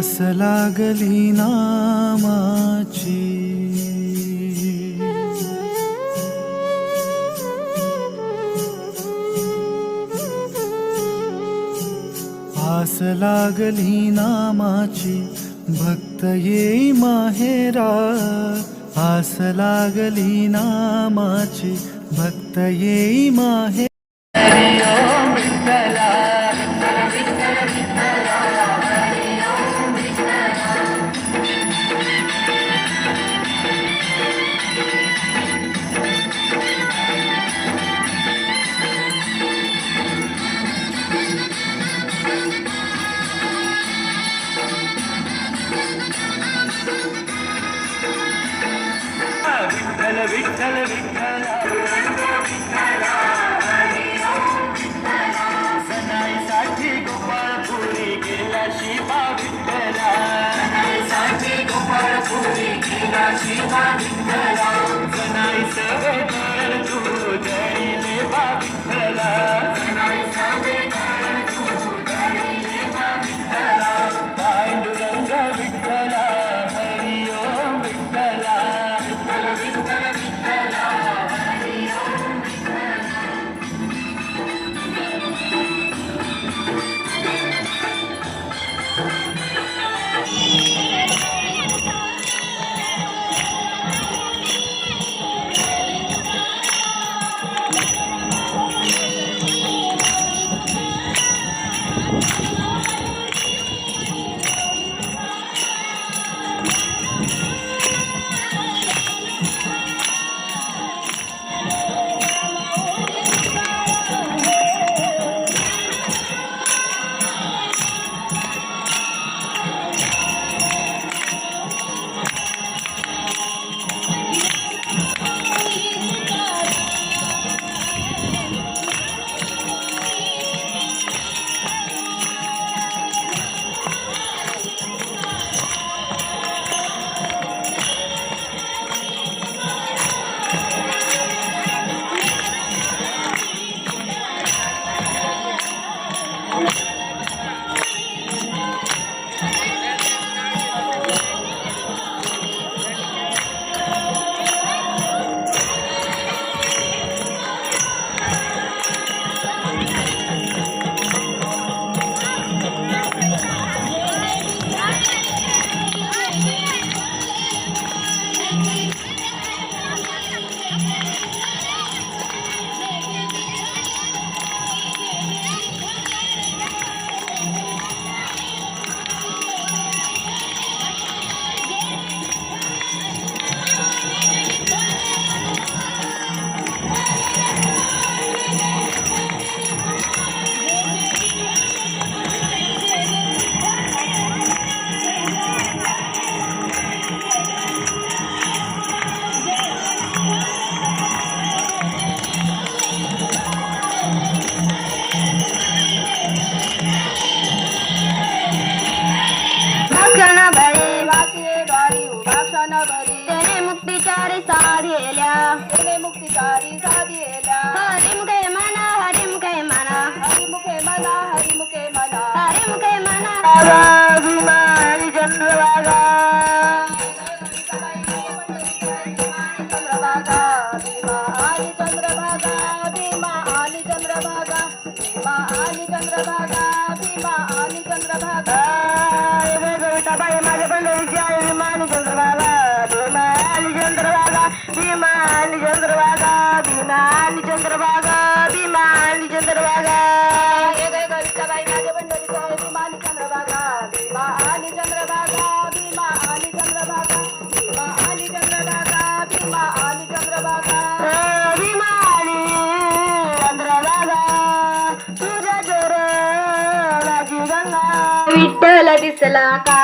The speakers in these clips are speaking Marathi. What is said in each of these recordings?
आस लागली नामाची, आस लागली नामाची, भक्त येई माहेरा. आस लागली नामाची, भक्त येई माहेरा. विठ्ठल विठ्ठल सणाईसाठी गोपाळपुरी गेला शिवा विठ्ठला, सणाईसाठी गोपाळपुरी गेला शिवा विठ्ठला. सणाई सवेकर तू जळीले बा विठ्ठला, सणाई सवेकर तू जळीले बा विठ्ठला. पांडुरंग विठ्ठला हरि ओम विठ्ठला, विठ्ठल विठ्ठल विठ्ठला हरि ओम विठ्ठला. मुक्तिचारी साधेल्या, मुक्तिचारी साधेल्या. हरिमुखे मना, हरिमुखे मना, हरिमुखे मना, हरिमुखे मना, हरिमुखे मना. भीमा आणि चंद्रभागा, चंद्रभागा, भीमा आणि चंद्रभागा, भीमा आणि चंद्रभागा, भीमा आणि चंद्रभागा, भीमा आणि चंद्रभागा. बाई माझ्या पंढरीची आई भीमा आणि चंद्रभागा, भीमा आणि चंद्रभागा, भीमा आणि चंद्रभागा, भीमा आणि चंद्रभागा, भीमा आणि चंद्रभागा. बाई माझ्या पंढरीची आई भीमा आणि चंद्रभागा, भीमा आणि चंद्रभागा, भीमा आणि चंद्रभागा, भीमा आणि चंद्रभागा, भीमा आणि चंद्रभागा, भीमा आणि चंद्रभागा. तुझ्या चरणाची गंगा विठ्ठल दिसला का,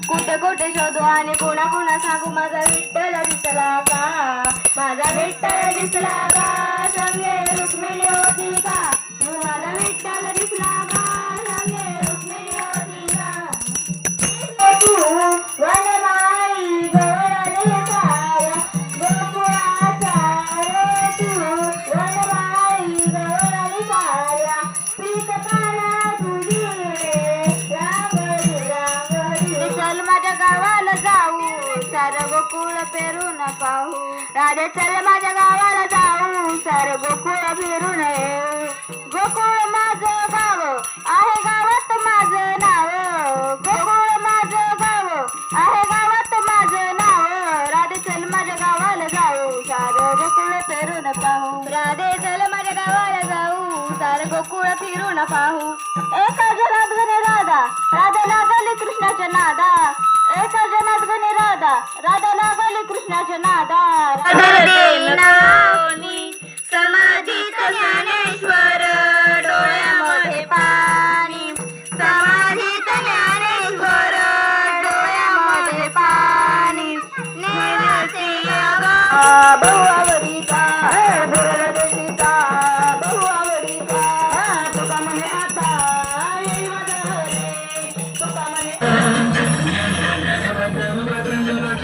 कुठे कुठे शोधू आणि कोणा कोणा सांगू. माझा विठ्ठल दिसला का, माझा विठ्ठल दिसला का, संगे रुक्मिणी होती का. माझा विठ्ठल दिसला का, संगे रुक्मिणी होती का. तू वनमाळी गवळणी साऱ्या गोकुळाचा रे, तू वनमाळी गवळणी साऱ्या. प्रीत प्राणा तुझी रे, राम राम पेरून पाहू राधे चल माझ्या गावाला जाऊ सारे गोकुळ फिरून येऊ गोकुळ माझं गाव आहे गावात माझं नाव गोकुळ माझं गाव आहे गावात माझं नाव राधे चल माझ्या गावाला जाऊ सारं गोकुळ फिरून पाहू राधे चल माझ्या गावाला जाऊ सारं गोकुळ फिरून पाहू एका जनात गणे राधा राधा लागली कृष्णाच्या नादा एका जनात गणे राधा राधा लागली कृष्णाच्या नादा समाधीत ज्ञानेश्वर डोळ्यामध्ये पाणी समाधीत ज्ञानेश्वर डोळ्यामध्ये पाणी नेवासे बहु आवडीचा बुरदेशीचा बहु आवडीचा तुका म्हणे आता येई माझ्या घरी तुका म्हणे धन्यवाद.